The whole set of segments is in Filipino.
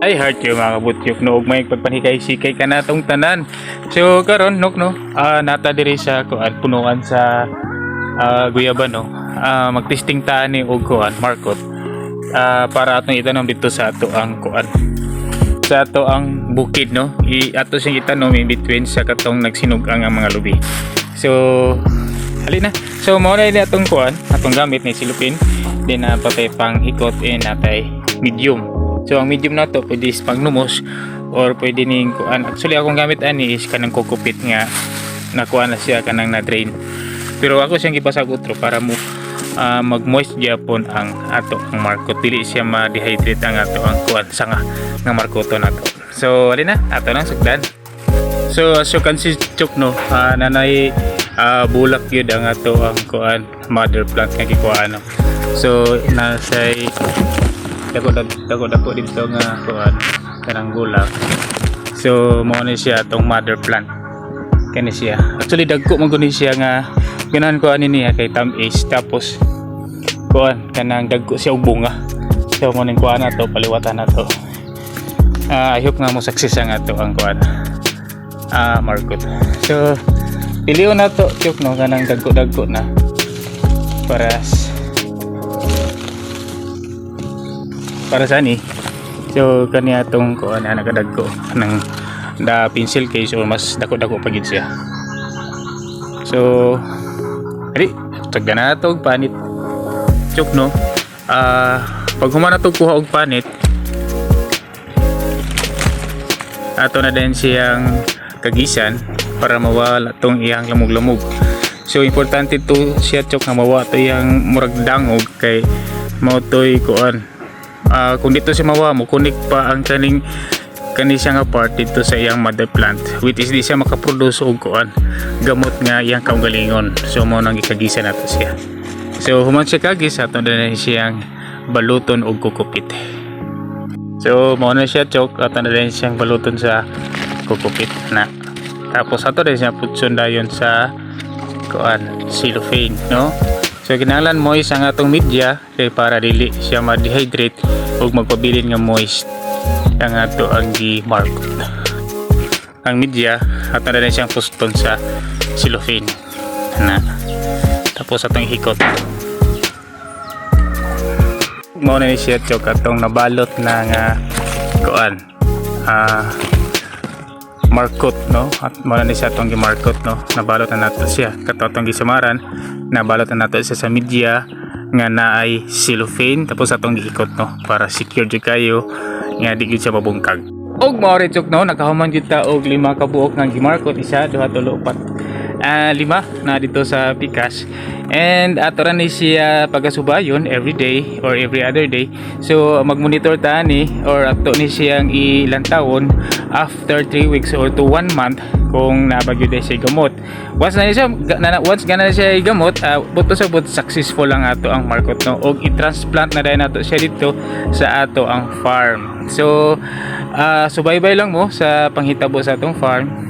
Ay heart kayo mga kabutyok no, ug may pagpanhikay-sikay ka natong tanan. So karon nok no, nata diri sa kuan punuan sa Guyaban no. Magtesting ta ni og kuan markot. Para atong itanom dito sa ato ang kuan. Sa ato ang bukid no. Ato sing itanom in between sa katong nagsinugang ang mga lubi. So halina. So mao na atong kuan, atong gamit ni silupin. Then patay pang ikot natay medium. So ang medium na to pwede is pangnumos or pwede ning kuan. Actually akong gamit ani is kanang kukupit nga nakuha na siya kanang na drain. Pero ako siyang gipasag utro para mo mag-moist gyapon ang ato ang markot. Dili siya ma-dehydrate ang ato ang kuan sanga nga markoto nato. So ali na ato nang sugdan. So as you can see chok no, nanay bulak yun ang ato ang kuan mother plant nga gikuha no. So nasay dako dito nga kuan kanang bulak. So mao ni siya atong mother plant kani siya. Actually dagko man guni siya nga ganahan ko ani niya kay tamis tapos kuan kanang dagko siya og bunga. So mo ning kuan nato paliwatan nato. I hope nga mo success ang ato ang kuan markot. So piliw nato chok no kanang dagko na para sani. So kani atong kuan nakadagko ng da pencil case or mas dako-dako pa gid siya. So ali tagda na to og panit chok no. Pag human na to kuha og panit ato na din siyang kagisan para mawala tong iyang lamog-lamog. So importante to siya chok nga mawala to iyang murag dangog kay mao toy kuan. Kung dito si mawa mo kunik pa ang kani siya nga part dito sa iyang mother plant which is di siya makaproduce og kuan gamot nga iyang kaugalingon. So mo nang ikagisa nato siya. So human siya kagis ato na siyang baluton og kukupit. So mo na siya chok ato na din siyang baluton sa kukupit na. Tapos ato din siya putson dayon sa kuan cellophane no. So kinahanglan moist ang atong media kay para dili siya ma-dehydrate ug magpabilin nga moist ang ato ang gi-markot. Ang media ato na rin siyang puston sa cellophane na. Tapos atong hikot. Mao na ni siya chok atong nabalot na nga kuan markot no. At mao na ni siya atong gi-markot no. Nabalot na nato siya kato atong gisamaran. Nabalot na nato siya sa media nga naay cellophane tapos atong gihikot no para secure jud kayo nga di gyud siya mabungkag. Og mao ri chok no, nakahuman gyud ta og 5 ka buok nga gimarkot, isa, duha, tulo, upat. 5 na dito sa pikas. And ato ra ni siya pagasubayon every day or every other day. So magmonitor ta ni or ato ni siyang ilantawon after 3 weeks or to 1 month kung nabagyo day siya gamot. Once gana siya gamot, buto sa but successful lang ato ang markot no og i-transplant na dai nato siya dito sa ato ang farm. So subaybay lang mo sa panghitabo sa atong farm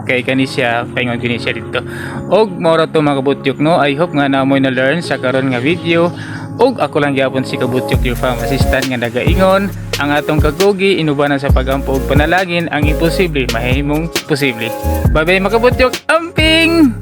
kay kani siya paingon kini siya dito. Og mao ra to mga kabutyok no. I hope nga namoy na learn sa karon nga video. Og ako lang gyapon si Kabutyok your farm assistant nga nagaingon ang atong kagugi inubanan sa pagampo og panalagin ang imposible mahimong posible. Bye bye mga kabutyok, amping.